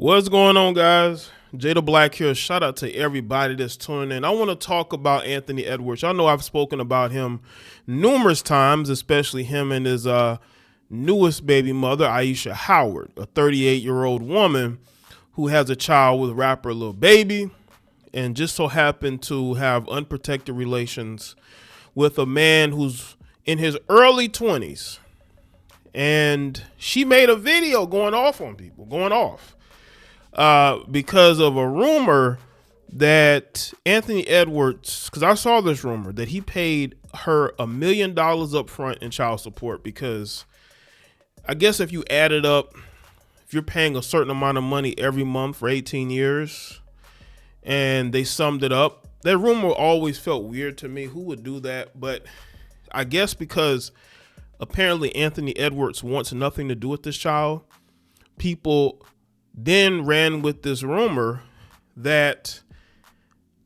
What's going on, guys? Jay the Black here. Shout out to everybody that's tuning in. I want to talk about Anthony Edwards. I know I've spoken about him numerous times, especially him and his newest baby mother, Aisha Howard, a 38-year-old woman who has a child with rapper Lil Baby and just so happened to have unprotected relations with a man who's in his early 20s. And she made a video going off on people, because of a rumor that Anthony Edwards, because I saw this rumor that he paid her $1 million up front in child support, because I guess if you add it up, if you're paying a certain amount of money every month for 18 years and they summed it up, that rumor always felt weird to me. Who would do that? But I guess because apparently Anthony Edwards wants nothing to do with this child, people then ran with this rumor that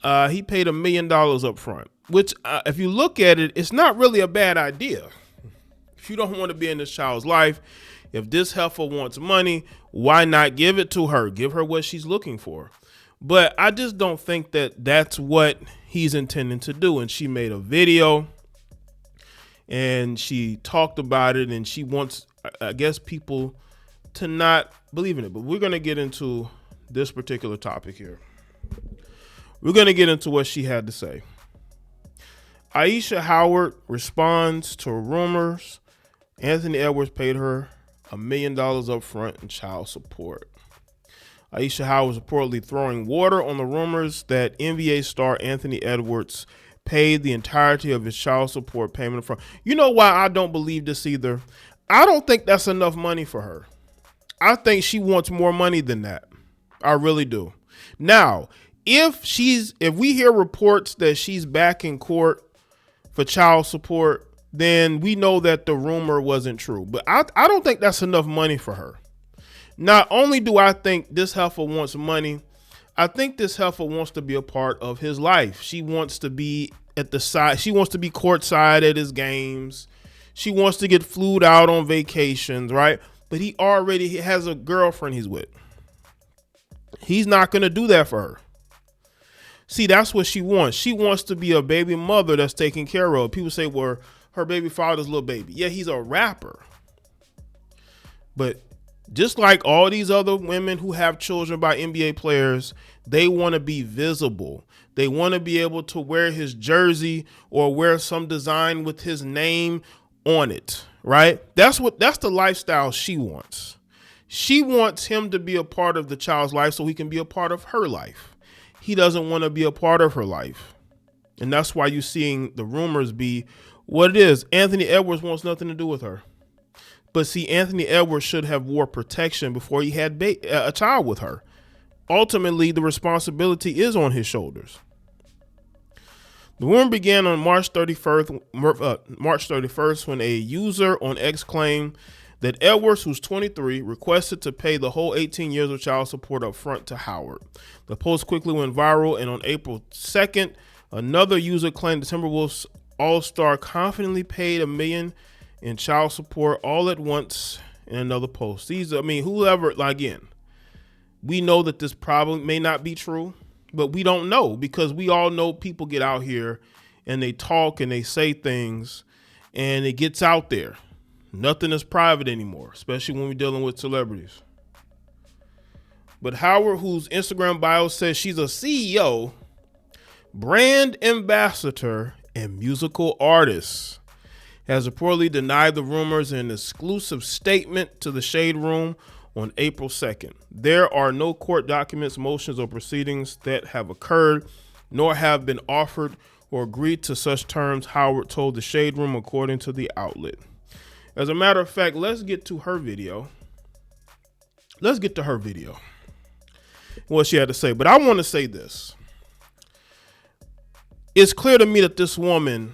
he paid $1 million up front, which if you look at it, it's not really a bad idea. If you don't want to be in this child's life, if this heifer wants money, why not give it to her? Give her what she's looking for. But I just don't think that that's what he's intending to do. And she made a video and she talked about it, and she wants, I guess, people to not believe in it. But we're going to get into this particular topic here. We're going to get into what she had to say. Aisha Howard responds to rumors Anthony Edwards paid her $1 million up front in child support. Aisha Howard was reportedly throwing water on the rumors that NBA star Anthony Edwards paid the entirety of his child support payment up front. You know why I don't believe this either? I don't think that's enough money for her. I think she wants more money than that. I really do. Now, if we hear reports that she's back in court for child support, then we know that the rumor wasn't true. But I don't think that's enough money for her. Not only do I think this heifer wants money, I think this heifer wants to be a part of his life. She wants to be at the side. She wants to be courtside at his games. She wants to get flued out on vacations, right? But he already has a girlfriend he's with. He's not going to do that for her. See, that's what she wants. She wants to be a baby mother that's taken care of. People say, well, her baby father's Lil Baby. Yeah, he's a rapper. But just like all these other women who have children by NBA players, they want to be visible. They want to be able to wear his jersey or wear some design with his name on it, right? That's the lifestyle she wants. She wants him to be a part of the child's life so he can be a part of her life. He doesn't want to be a part of her life. And that's why you're seeing the rumors be what it is. Anthony Edwards wants nothing to do with her. But see, Anthony Edwards should have wore protection before he had a child with her. Ultimately, the responsibility is on his shoulders. The rumor began on March 31st when a user on X claimed that Edwards, who's 23, requested to pay the whole 18 years of child support up front to Howard. The post quickly went viral, and on April 2nd, another user claimed the Timberwolves All-Star confidently paid $1 million in child support all at once in another post. Whoever, again, we know that this probably may not be true, but we don't know, because we all know people get out here and they talk and they say things and it gets out there. Nothing is private anymore, especially when we're dealing with celebrities. But Howard, whose Instagram bio says she's a CEO, brand ambassador, and musical artist, has reportedly denied the rumors in an exclusive statement to the Shade Room on April 2nd. There are no court documents, motions, or proceedings that have occurred, nor have been offered or agreed to such terms, Howard told the Shade Room, according to the outlet. As a matter of fact, let's get to her video. What she had to say. But I want to say this. It's clear to me that this woman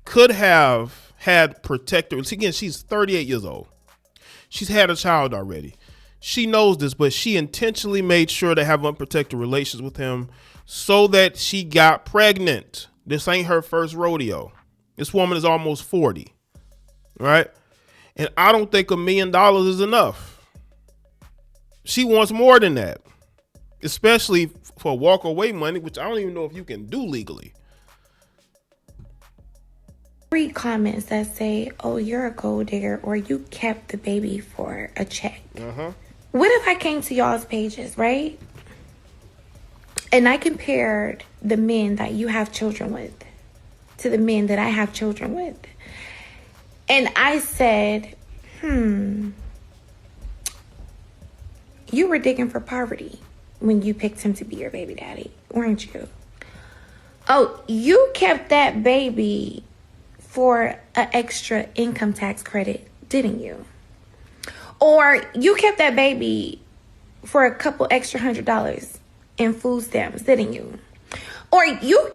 could have had protectors. Again, she's 38 years old. She's had a child already. She knows this, but she intentionally made sure to have unprotected relations with him so that she got pregnant. This ain't her first rodeo. This woman is almost 40, right? And I don't think $1 million is enough. She wants more than that, especially for walk away money, which I don't even know if you can do legally. Read comments that say, oh, you're a gold digger, or you kept the baby for a check. What if I came to y'all's pages, right? And I compared the men that you have children with to the men that I have children with. And I said, you were digging for poverty when you picked him to be your baby daddy, weren't you? Oh, you kept that baby for an extra income tax credit, didn't you? Or you kept that baby for a couple extra $100 in food stamps, didn't you? Or you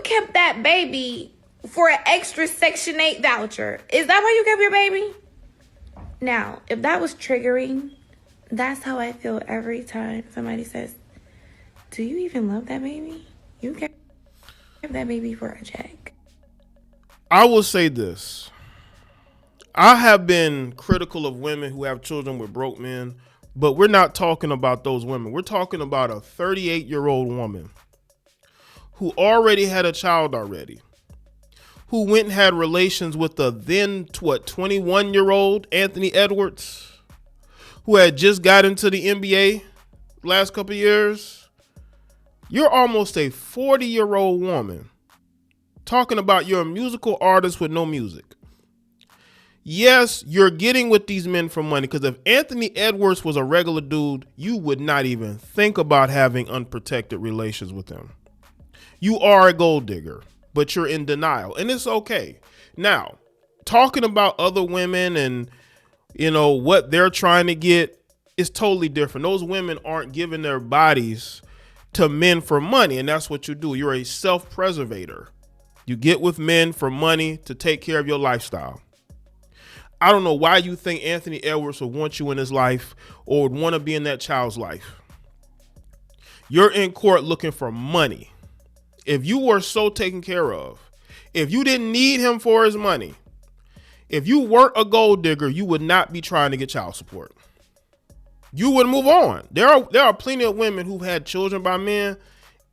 kept that baby for an extra Section 8 voucher. Is that why you kept your baby? Now, if that was triggering, that's how I feel every time somebody says, do you even love that baby? You kept that baby for a check. I will say this. I have been critical of women who have children with broke men, but we're not talking about those women. We're talking about a 38-year-old woman who already had a child already, who went and had relations with the then 21-year-old Anthony Edwards, who had just got into the NBA last couple of years. You're almost a 40-year-old woman talking about you're a musical artist with no music. Yes, you're getting with these men for money, because if Anthony Edwards was a regular dude, you would not even think about having unprotected relations with him. You are a gold digger, but you're in denial, and it's okay. Now, talking about other women and, what they're trying to get is totally different. Those women aren't giving their bodies to men for money, and that's what you do. You're a self-preservator. You get with men for money to take care of your lifestyle. I don't know why you think Anthony Edwards would want you in his life or would want to be in that child's life. You're in court looking for money. If you were so taken care of, if you didn't need him for his money, if you weren't a gold digger, you would not be trying to get child support. You would move on. There are plenty of women who've had children by men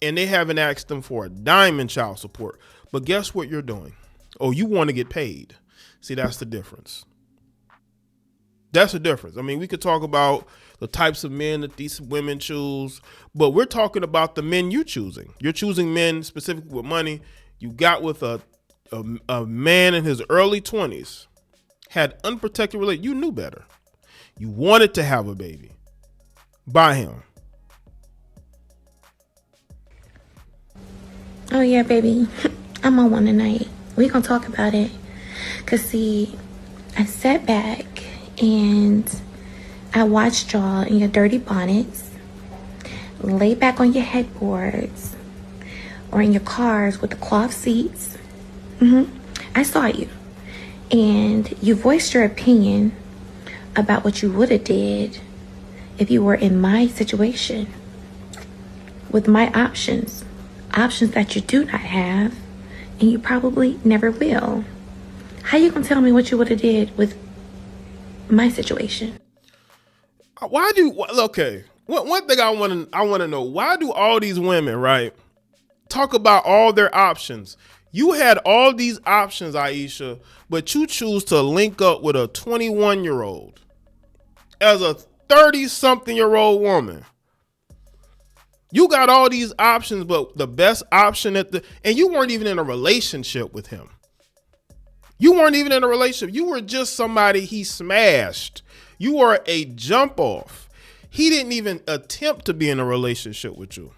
and they haven't asked them for a dime in child support. But guess what you're doing? Oh, you want to get paid. See, that's the difference. That's the difference. I mean, we could talk about the types of men that these women choose, but we're talking about the men you're choosing. You're choosing men specifically with money. You got with a man in his early 20s, had unprotected relations. You knew better. You wanted to have a baby by him. Oh yeah, baby. I'm on one tonight. We gonna talk about it. Cause see, I sat back and I watched y'all in your dirty bonnets, lay back on your headboards, or in your cars with the cloth seats. I saw you, and you voiced your opinion about what you would have did if you were in my situation with my options that you do not have, and you probably never will. How you gonna tell me what you would have did with my situation? One thing I want to know, why do all these women, right, talk about all their options? You had all these options, Aisha, but you choose to link up with a 21-year-old as a 30-something-year-old woman. You got all these options, but the best option and you weren't even in a relationship with him. You weren't even in a relationship. You were just somebody he smashed. You were a jump off. He didn't even attempt to be in a relationship with you.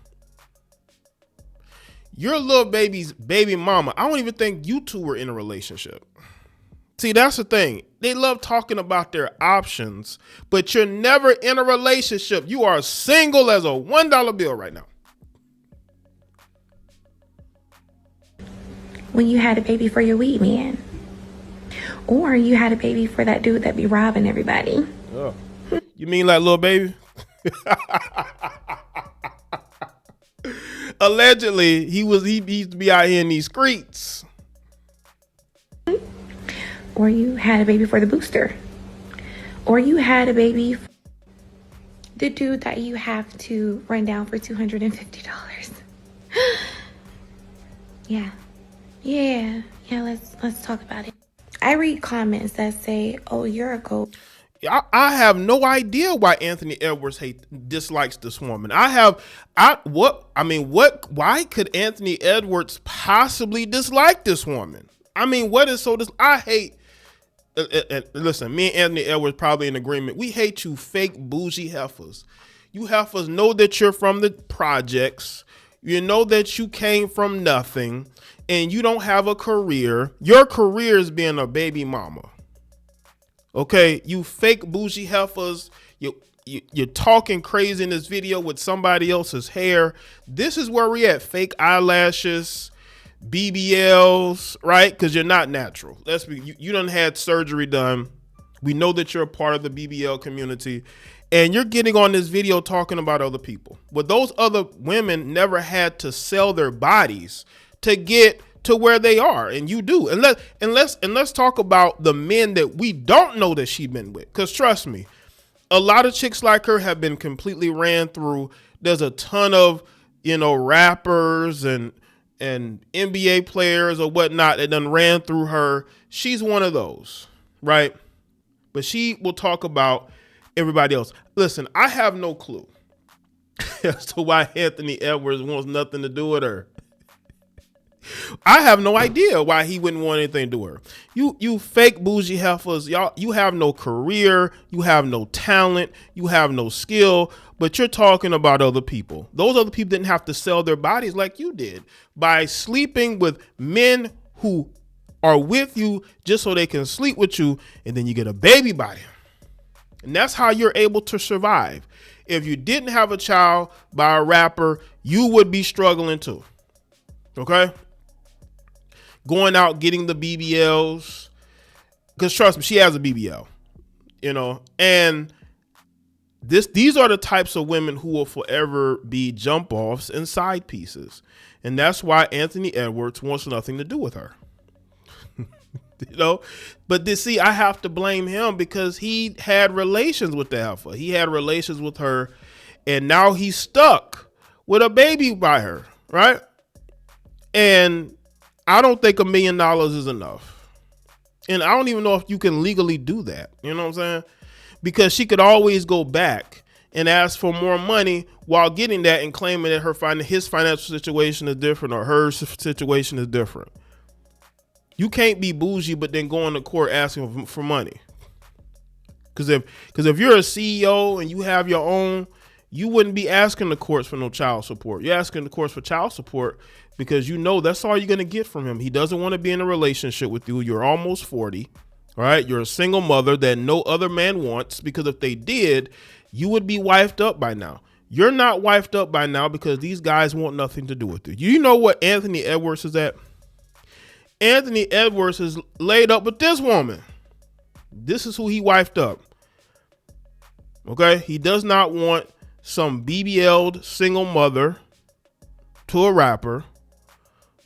Your little baby's baby mama, I don't even think you two were in a relationship. See, that's the thing. They love talking about their options, but you're never in a relationship. You are single as a $1 bill right now. When you had a baby for your weed man, or you had a baby for that dude that be robbing everybody. Oh. You mean like little baby? Allegedly, he used to be out here in these streets. Or you had a baby for the booster. Or you had a baby. The dude that you have to run down for $250. Yeah, let's talk about it. I read comments that say, "Oh, you're a goat." I have no idea why Anthony Edwards dislikes this woman. Why could Anthony Edwards possibly dislike this woman? I mean, what is I hate, listen, me and Anthony Edwards probably in agreement. We hate you fake bougie heifers. You heifers know that you're from the projects. You know that you came from nothing and you don't have a career. Your career is being a baby mama. Okay, you fake bougie heifers, you're talking crazy in this video with somebody else's hair. This is where we at. Fake eyelashes, BBLs, right? Because you're not natural. You done had surgery done. We know that you're a part of the BBL community, and you're getting on this video talking about other people. But those other women never had to sell their bodies to get to where they are, and you do. And let's talk about the men that we don't know that she been with, because trust me, a lot of chicks like her have been completely ran through. There's a ton of rappers and NBA players or whatnot that done ran through her. She's one of those, right? But she will talk about everybody else. Listen, I have no clue as to why Anthony Edwards wants nothing to do with her. I have no idea why he wouldn't want anything to do with her. You fake bougie heifers, y'all. You have no career, you have no talent, you have no skill, but you're talking about other people. Those other people didn't have to sell their bodies like you did by sleeping with men who are with you just so they can sleep with you, and then you get a baby by them. And that's how you're able to survive. If you didn't have a child by a rapper, you would be struggling too. Okay? Going out getting the BBLs, because trust me, she has a BBL, and these are the types of women who will forever be jump offs and side pieces, and that's why Anthony Edwards wants nothing to do with her. But I have to blame him because he had relations with the alpha. He had relations with her, and now he's stuck with a baby by her, right? And I don't think $1 million is enough. And I don't even know if you can legally do that. You know what I'm saying? Because she could always go back and ask for more money while getting that and claiming that his financial situation is different or her situation is different. You can't be bougie but then go into court asking for money. Because if you're a CEO and you have your own, you wouldn't be asking the courts for no child support. You're asking the courts for child support because that's all you're going to get from him. He doesn't want to be in a relationship with you. You're almost 40, all right? You're a single mother that no other man wants, because if they did, you would be wifed up by now. You're not wifed up by now because these guys want nothing to do with you. You know what Anthony Edwards is at? Anthony Edwards is laid up with this woman. This is who he wifed up. Okay? He does not want some BBL'd single mother to a rapper,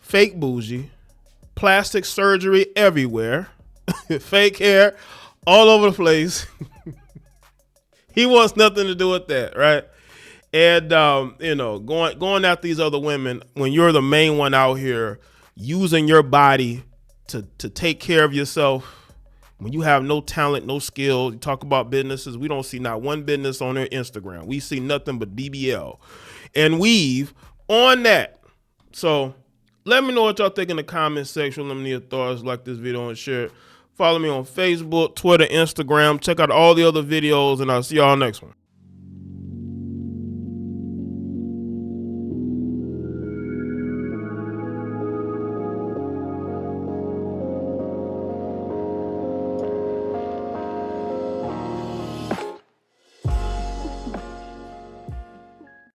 fake bougie, plastic surgery everywhere, fake hair all over the place. He wants nothing to do with that, right? And going after these other women when you're the main one out here using your body to take care of yourself. When you have no talent, no skill, you talk about businesses. We don't see not one business on their Instagram. We see nothing but BBL and weave on that. So let me know what y'all think in the comment section. Let me know your thoughts. Like this video and share it. Follow me on Facebook, Twitter, Instagram. Check out all the other videos, and I'll see y'all next one.